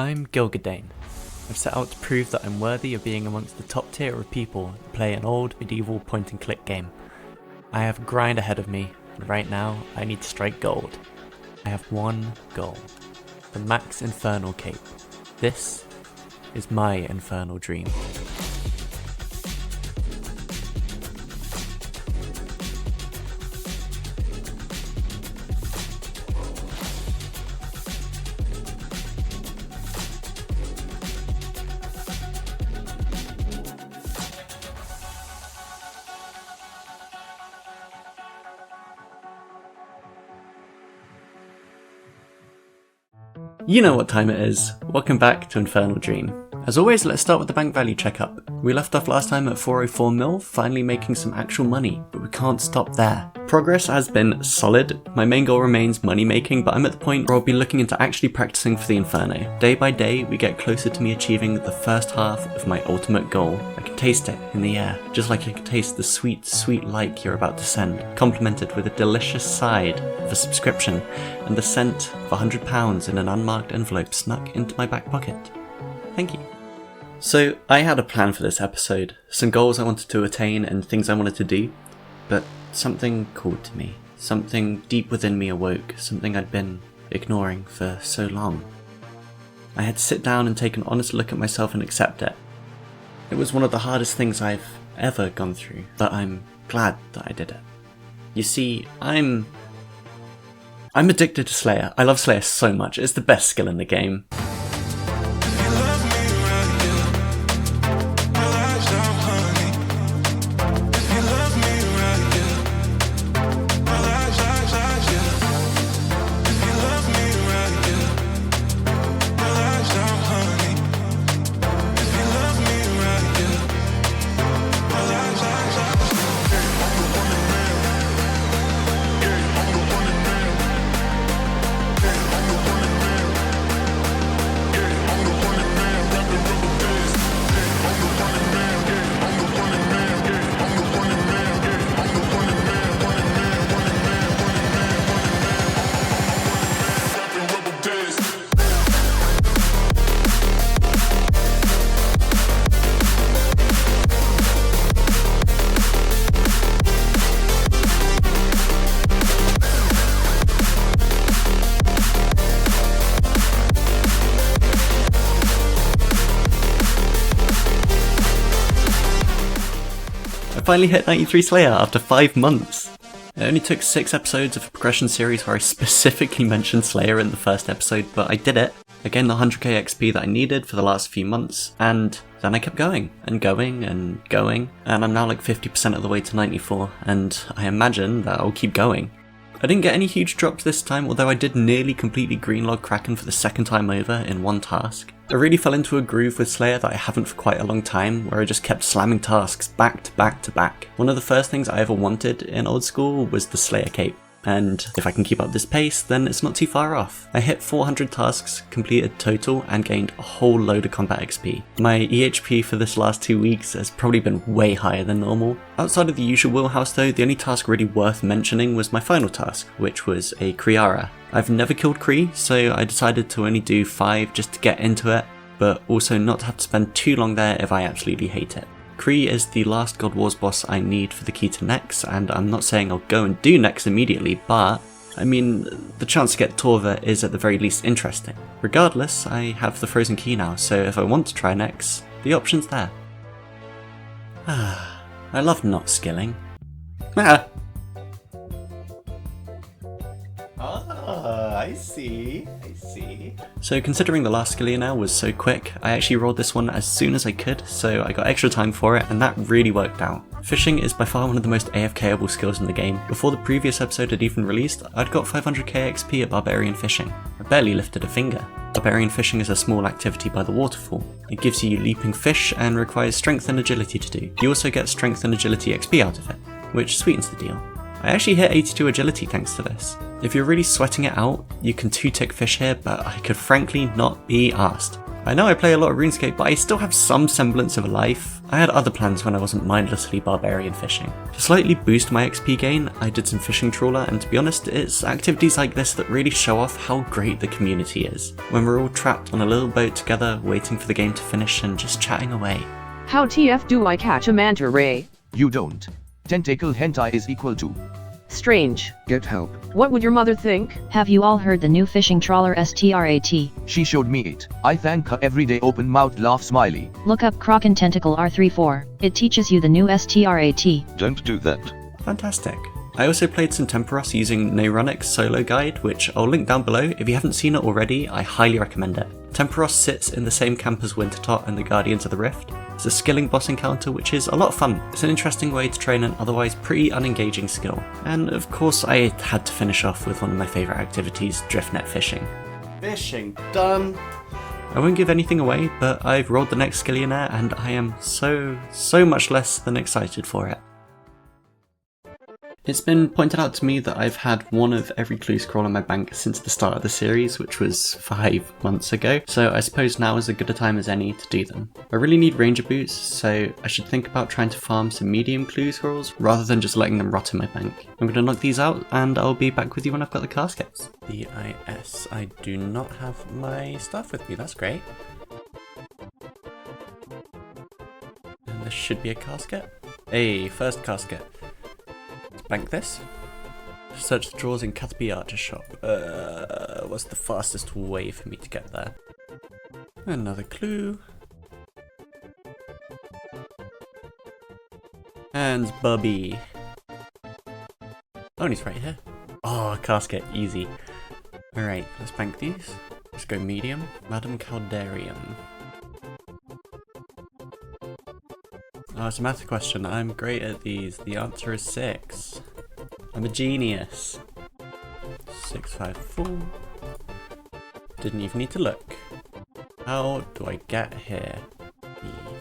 I'm Gilgadane. I've set out to prove that I'm worthy of being amongst the top tier of people that play an old medieval point and click game. I have a grind ahead of me, and right now I need to strike gold. I have one goal, the max Infernal cape. This is my Infernal dream. You know what time it is. Welcome back to Infernal Dream. As always, let's start with the bank value checkup. We left off last time at 404 mil, finally making some actual money, but we can't stop there. Progress has been solid. My main goal remains money making, but I'm at the point where I'll be looking into actually practicing for the Inferno. Day by day, we get closer to me achieving the first half of my ultimate goal. I can taste it in the air, just like I can taste the sweet, sweet light you're about to send, complemented with a delicious side of a subscription and the scent of £100 in an unmarked envelope snuck into my back pocket. Thank you. So, I had a plan for this episode, some goals I wanted to attain and things I wanted to do, but something called to me. Something deep within me awoke, something I'd been ignoring for so long. I had to sit down and take an honest look at myself and accept it. It was one of the hardest things I've ever gone through, but I'm glad that I did it. You see, I'm addicted to Slayer. I love Slayer so much, it's the best skill in the game. I finally hit 93 Slayer after 5 months. It only took 6 episodes of a progression series where I specifically mentioned Slayer in the first episode, but I did it. I gained the 100k XP that I needed for the last few months, and then I kept going, and going, and going, and I'm now like 50% of the way to 94, and I imagine that I'll keep going. I didn't get any huge drops this time, although I did nearly completely greenlog Kraken for the second time over in one task. I really fell into a groove with Slayer that I haven't for quite a long time, where I just kept slamming tasks back to back to back. One of the first things I ever wanted in old school was the Slayer cape, and if I can keep up this pace, then it's not too far off. I hit 400 tasks completed total and gained a whole load of combat XP. My EHP for this last 2 weeks has probably been way higher than normal. Outside of the usual wheelhouse though, the only task really worth mentioning was my final task, which was a Kriara. I've never killed Kree, so I decided to only do 5 just to get into it, but also not to have to spend too long there if I absolutely hate it. Kree is the last God Wars boss I need for the key to Nex, and I'm not saying I'll go and do Nex immediately, but I mean, the chance to get Torva is at the very least interesting. Regardless, I have the frozen key now, so if I want to try Nex, the option's there. I love not skilling. I see. So considering the last skill now was so quick, I actually rolled this one as soon as I could, so I got extra time for it, and that really worked out. Fishing is by far one of the most AFKable skills in the game. Before the previous episode had even released, I'd got 500k XP at Barbarian Fishing. I barely lifted a finger. Barbarian Fishing is a small activity by the waterfall. It gives you leaping fish and requires strength and agility to do. You also get strength and agility XP out of it, which sweetens the deal. I actually hit 82 agility thanks to this. If you're really sweating it out, you can 2-tick fish here, but I could frankly not be arsed. I know I play a lot of RuneScape, but I still have some semblance of a life. I had other plans when I wasn't mindlessly barbarian fishing. To slightly boost my XP gain, I did some fishing trawler, and to be honest, it's activities like this that really show off how great the community is. When we're all trapped on a little boat together, waiting for the game to finish and just chatting away. How TF do I catch a manta ray? You don't. Tentacle hentai is equal to. Strange. Get help. What would your mother think? Have you all heard the new fishing trawler STRAT? She showed me it. I thank her every day. Open mouth laugh smiley. Look up Kraken Tentacle R34. It teaches you the new STRAT. Don't do that. Fantastic. I also played some Temperos using Neuronic's solo guide, which I'll link down below. If you haven't seen it already, I highly recommend it. Temperos sits in the same camp as Wintertodt and the Guardians of the Rift. It's a skilling boss encounter which is a lot of fun. It's an interesting way to train an otherwise pretty unengaging skill. And of course I had to finish off with one of my favourite activities, drift net fishing. Fishing done! I won't give anything away, but I've rolled the next skillionaire and I am so much less than excited for it. It's been pointed out to me that I've had one of every clue scroll in my bank since the start of the series, which was 5 months ago, so I suppose now is as good a time as any to do them. I really need ranger boots, so I should think about trying to farm some medium clue scrolls rather than just letting them rot in my bank. I'm going to knock these out and I'll be back with you when I've got the caskets. BIS, I do not have my stuff with me, that's great. And this should be a casket. Hey, first casket. Bank this. Search the drawers in Caterpie Archer shop. What's the fastest way for me to get there? Another clue. And Bubby. Oh, and he's right here. Oh, casket, easy. Alright, let's bank these. Let's go medium. Madam Caldarium. Oh, it's a math question. I'm great at these. The answer is 6. I'm a genius. 654. Didn't even need to look. How do I get here?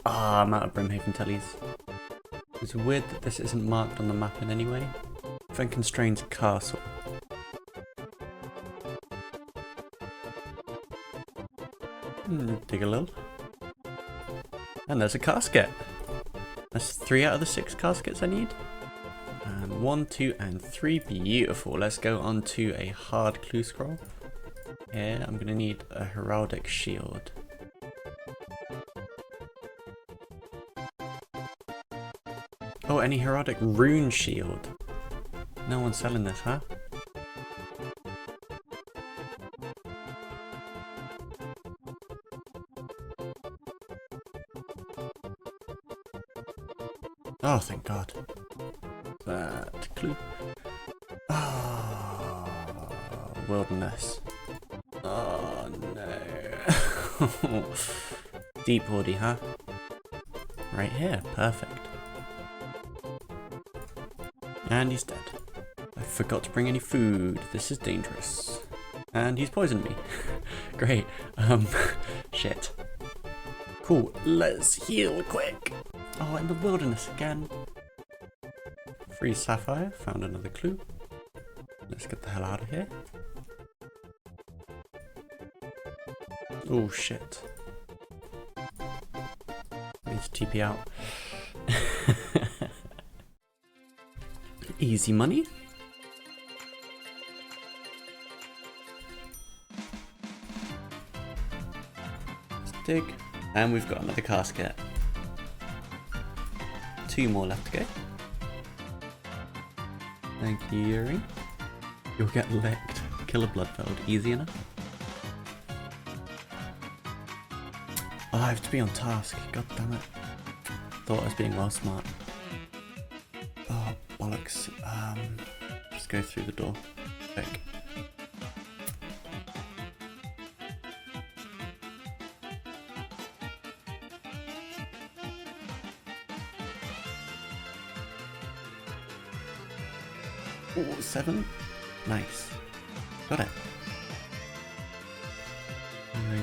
Ah, I'm out of Brimhaven tellies. It's weird that this isn't marked on the map in any way. Constrained castle. Dig a little. And there's a casket. That's 3 out of the 6 caskets I need. And 1, 2, and 3. Beautiful. Let's go on to a hard clue scroll. Here, I'm going to need a heraldic shield. Oh, any heraldic rune shield. No one's selling this, huh? Oh, thank God. That clue. Oh, wilderness. Oh, no. Deep woody, huh? Right here. Perfect. And he's dead. I forgot to bring any food. This is dangerous. And he's poisoned me. Great. Shit. Cool. Let's heal quick. Oh, in the wilderness again. Free sapphire. Found another clue. Let's get the hell out of here. Oh, shit. I need to TP out. Easy money. Let's dig. And we've got another casket. 2 more left to go. Thank you, Yuri. You'll get licked. Kill a Bloodfeld. Easy enough. Oh, I have to be on task. God damn it. Thought I was being well smart. Oh, bollocks. Just go through the door. Quick. Oh, 7. Nice. Got it.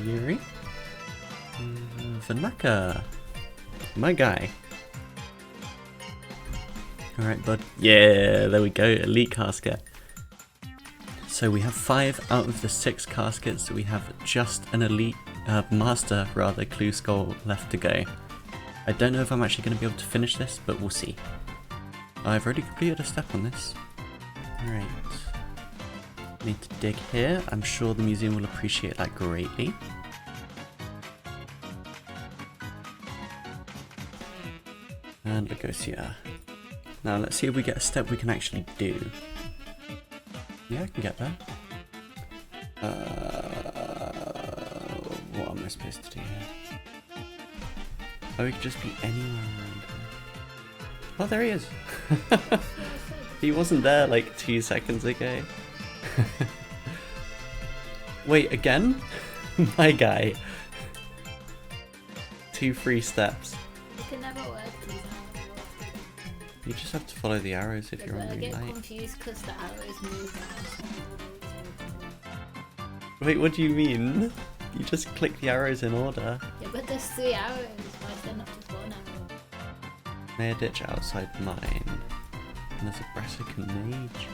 Yuri. Vanaka. My guy. Alright, bud. Yeah, there we go. Elite casket. So we have 5 out of the 6 caskets. So we have just an elite master rather, clue skull left to go. I don't know if I'm actually going to be able to finish this, but we'll see. I've already completed a step on this. Right. Need to dig here. I'm sure the museum will appreciate that greatly. And Lugosia. Now let's see if we get a step we can actually do. Yeah, I can get there. What am I supposed to do here? Oh, he could just be anywhere around here. Oh, there he is! He wasn't there like 2 seconds ago. Wait, again? My guy. 2 free steps. You can never work these out. You just have to follow the arrows if you're on I green get light. confused because the arrows move now. Wait, what do you mean? You just click the arrows in order. Yeah, but there's 3 arrows. Why is there not just 1 arrow? Near ditch outside mine. And there's a brassica mage.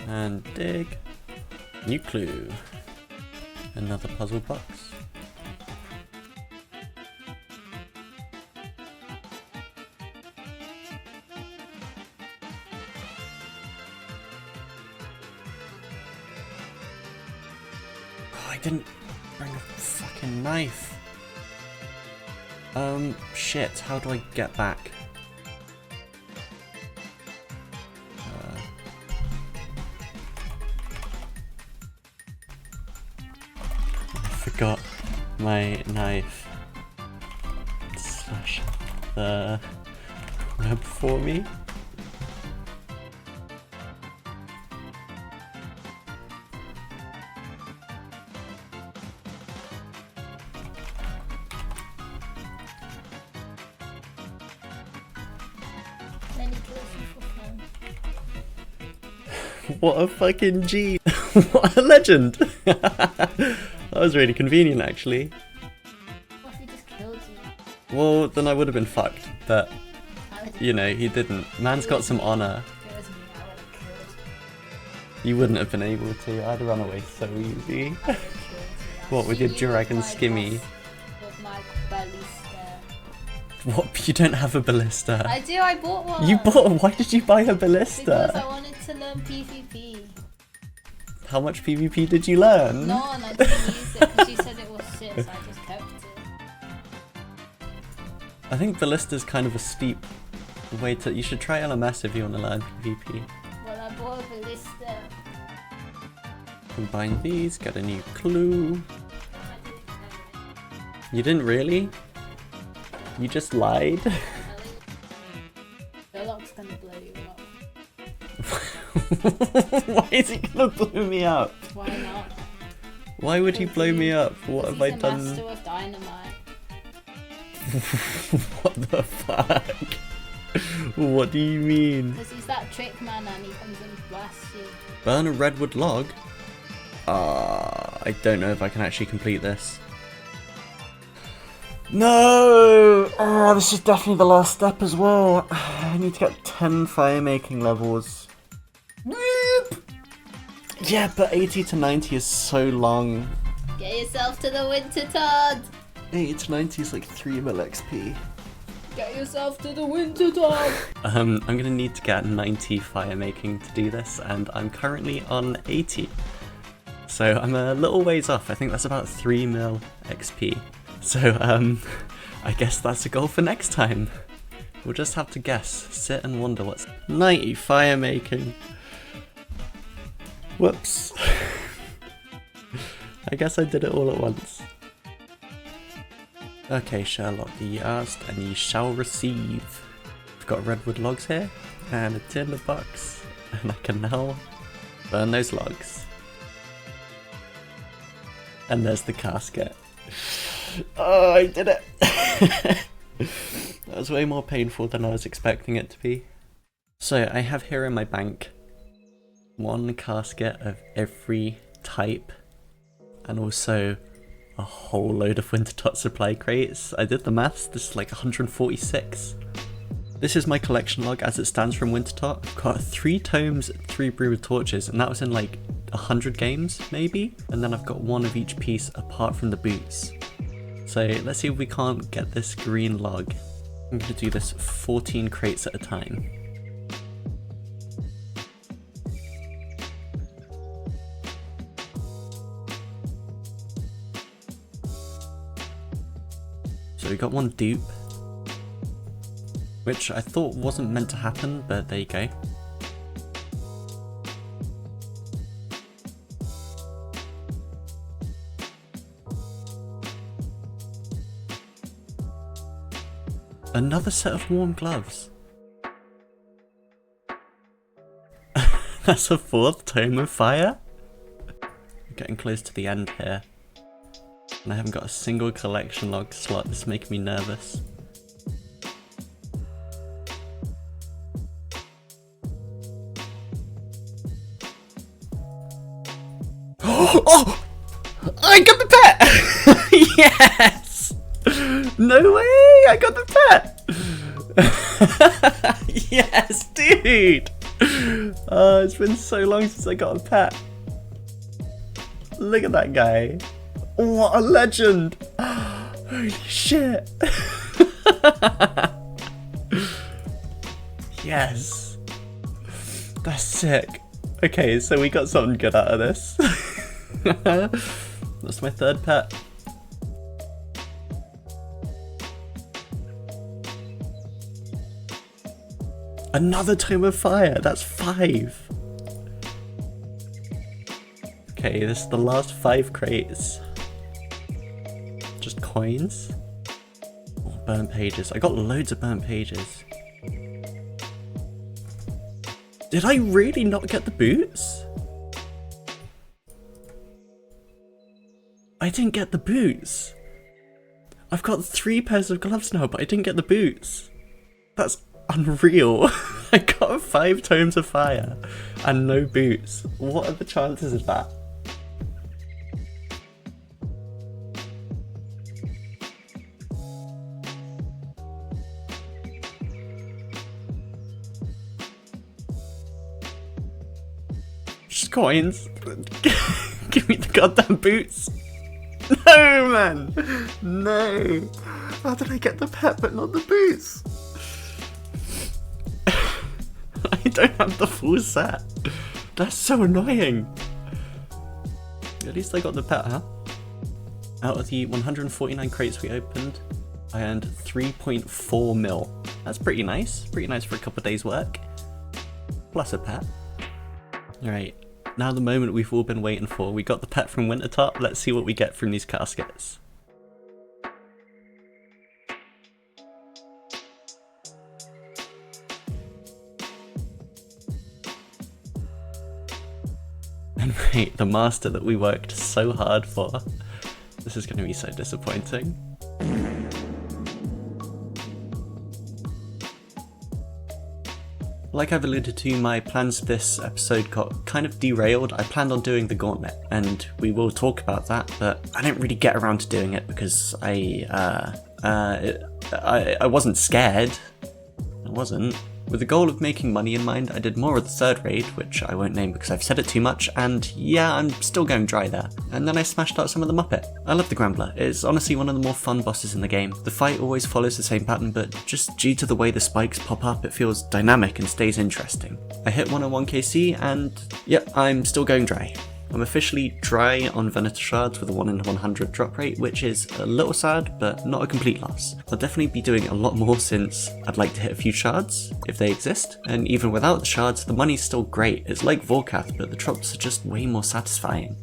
And dig. New clue. Another puzzle box. Oh, I didn't bring a fucking knife. Shit, how do I get back? Got my knife. Slash the web for me. Many kills for fun. What a fucking G! What a legend! That was really convenient, actually. What if he just killed you? Well, then I would have been fucked, but, I would you know, he didn't. Man's got some honor. If it was me, I would have killed You wouldn't have been able to. I'd run away so easy. you. I would have killed you. What, with your Shoot you Dragon my Skimmy? boss With my ballista. What? You don't have a ballista. I do, I bought one. You bought. Why did you buy a Because ballista? I wanted to learn PvP. How much PvP did you learn? None, I didn't use it because you said it was shit, so I just kept it. I think ballista's kind of a steep way to. You should try LMS if you want to learn PvP. Well, I bought a ballista. Combine these, get a new clue. You didn't really? You just lied? Sherlock's gonna blow you up. Why is he gonna blow me up? Why not? Why would he blow me up? What have I He's a done? master of dynamite. What the fuck? What do you mean? Because he's that trick man and he comes and blasts you. Burn a redwood log? I don't know if I can actually complete this. No! This is definitely the last step as well. I need to get 10 firemaking levels. Whoop! Yeah, but 80 to 90 is so long. Get yourself to the Wintertodt! 80 to 90 is like 3 mil XP. Get yourself to the Wintertodt! I'm gonna need to get 90 firemaking to do this, and I'm currently on 80. So I'm a little ways off. I think that's about 3 mil XP. So, I guess that's a goal for next time. We'll just have to guess, sit and wonder what's 90 firemaking. Whoops. I guess I did it all at once. Okay, Sherlock, ye asked and ye shall receive. I've got redwood logs here, and a tinder box, and I can now burn those logs. And there's the casket. Oh, I did it! That was way more painful than I was expecting it to be. So, I have here in my bank 1 casket of every type, and also a whole load of Wintertodt supply crates. I did the maths, this is like 146. This is my collection log as it stands from Wintertodt. I've got 3 tomes, 3 brewed torches, and that was in like 100 games, maybe? And then I've got 1 of each piece apart from the boots. So let's see if we can't get this green log. I'm going to do this 14 crates at a time. So we got 1 dupe, which I thought wasn't meant to happen, but there you go. Another set of warm gloves. That's a 4th tome of fire? I'm getting close to the end here. And I haven't got a single collection log slot. This is making me nervous. Oh! I got the pet! Yes! No way! I got the pet! Yes, dude! It's been so long since I got a pet. Look at that guy. What a legend! Holy shit! Yes! That's sick. Okay, so we got something good out of this. That's my 3rd pet. Another Tome of Fire, that's 5. Okay, this is the last 5 crates. Just coins. Oh, burnt pages. I got loads of burnt pages. Did I really not get the boots? I didn't get the boots. I've got 3 pairs of gloves now, but I didn't get the boots. That's unreal. I got 5 tomes of fire and no boots. What are the chances of that? Just coins. Give me the goddamn boots. No, man. No. How did I get the pet but not the boots? I don't have the full set. That's so annoying. At least I got the pet, huh? Out of the 149 crates we opened, I earned 3.4 mil. That's pretty nice. Pretty nice for a couple of days' work. Plus a pet. Alright, now the moment we've all been waiting for. We got the pet from Wintertodt. Let's see what we get from these caskets. And mate, the master that we worked so hard for. This is going to be so disappointing. Like I've alluded to, my plans for this episode got kind of derailed. I planned on doing the Gauntlet, and we will talk about that, but I didn't really get around to doing it because I wasn't scared. I wasn't. With the goal of making money in mind, I did more of the 3rd raid, which I won't name because I've said it too much, and yeah, I'm still going dry there. And then I smashed out some of the Muppet. I love the Grumbler. It's honestly one of the more fun bosses in the game. The fight always follows the same pattern, but just due to the way the spikes pop up, it feels dynamic and stays interesting. I hit 101 KC, and yep, I'm still going dry. I'm officially dry on Wintertodt shards with a 1 in 100 drop rate, which is a little sad, but not a complete loss. I'll definitely be doing a lot more since I'd like to hit a few shards, if they exist, and even without the shards, the money's still great. It's like Vorkath, but the drops are just way more satisfying.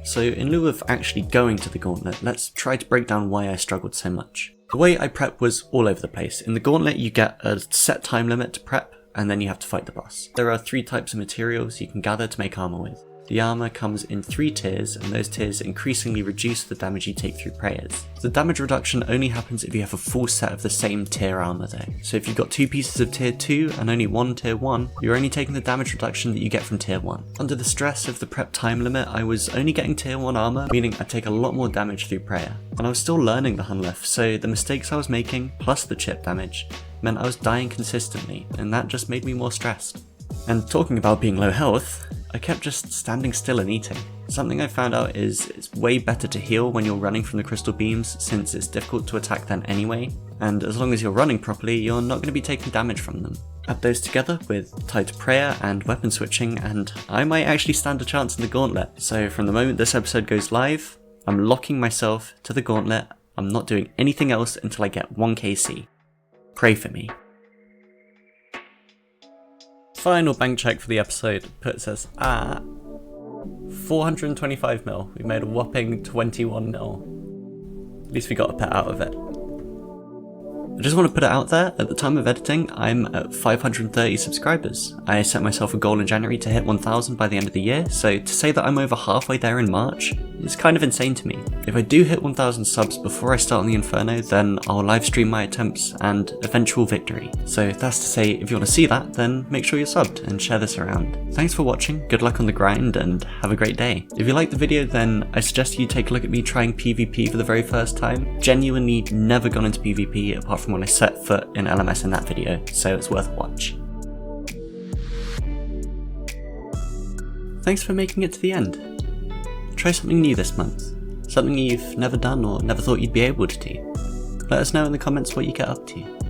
So in lieu of actually going to the Gauntlet, let's try to break down why I struggled so much. The way I prep was all over the place. In the Gauntlet, you get a set time limit to prep, and then you have to fight the boss. There are 3 types of materials you can gather to make armor with. The armor comes in 3 tiers, and those tiers increasingly reduce the damage you take through prayers. The damage reduction only happens if you have a full set of the same tier armor though. So if you've got 2 pieces of tier 2 and only 1 tier 1, you're only taking the damage reduction that you get from tier 1. Under the stress of the prep time limit, I was only getting tier 1 armor, meaning I'd take a lot more damage through prayer. And I was still learning the Hunlef, so the mistakes I was making, plus the chip damage, meant I was dying consistently, and that just made me more stressed. And talking about being low health, I kept just standing still and eating. Something I found out is it's way better to heal when you're running from the crystal beams, since it's difficult to attack then anyway, and as long as you're running properly, you're not going to be taking damage from them. Add those together with Tide to Prayer and weapon switching, and I might actually stand a chance in the Gauntlet. So from the moment this episode goes live, I'm locking myself to the Gauntlet. I'm not doing anything else until I get 1kc. Pray for me. Final bank check for the episode puts us at 425 mil. We made a whopping 21 mil. At least we got a pet out of it. I just want to put it out there, at the time of editing, I'm at 530 subscribers. I set myself a goal in January to hit 1000 by the end of the year, so to say that I'm over halfway there in March is kind of insane to me. If I do hit 1000 subs before I start on the Inferno, then I'll live stream my attempts and eventual victory. So that's to say, if you want to see that, then make sure you're subbed and share this around. Thanks for watching, good luck on the grind, and have a great day. If you liked the video, then I suggest you take a look at me trying PvP for the very first time. Genuinely never gone into PvP apart from when I set foot in LMS in that video, so it's worth a watch. Thanks for making it to the end. Try something new this month, something you've never done or never thought you'd be able to do. Let us know in the comments what you get up to.